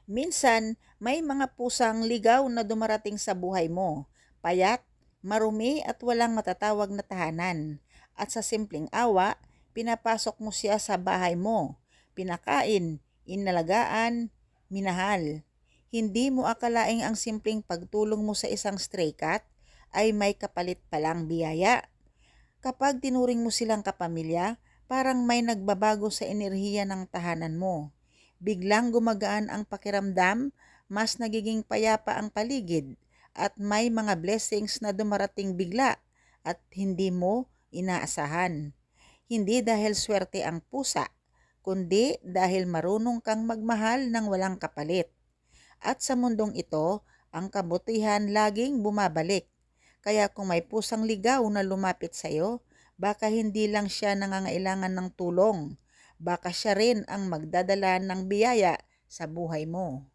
Minsan, may mga pusang ligaw na dumarating sa buhay mo, payat, marumi at walang matatawag na tahanan. At sa simpleng awa, pinapasok mo siya sa bahay mo, pinakain, inalagaan, minahal. Hindi mo akalaing ang simpleng pagtulong mo sa isang stray cat ay may kapalit palang biyaya. Kapag tinuring mo silang kapamilya, parang may nagbabago sa enerhiya ng tahanan mo. Biglang gumagaan ang pakiramdam, mas nagiging payapa ang paligid, at may mga blessings na dumarating bigla at hindi mo inaasahan. Hindi dahil swerte ang pusa, kundi dahil marunong kang magmahal ng walang kapalit. At sa mundong ito, ang kabutihan laging bumabalik. Kaya kung may pusang ligaw na lumapit sa iyo, baka hindi lang siya nangangailangan ng tulong. Baka siya rin ang magdadala ng biyaya sa buhay mo.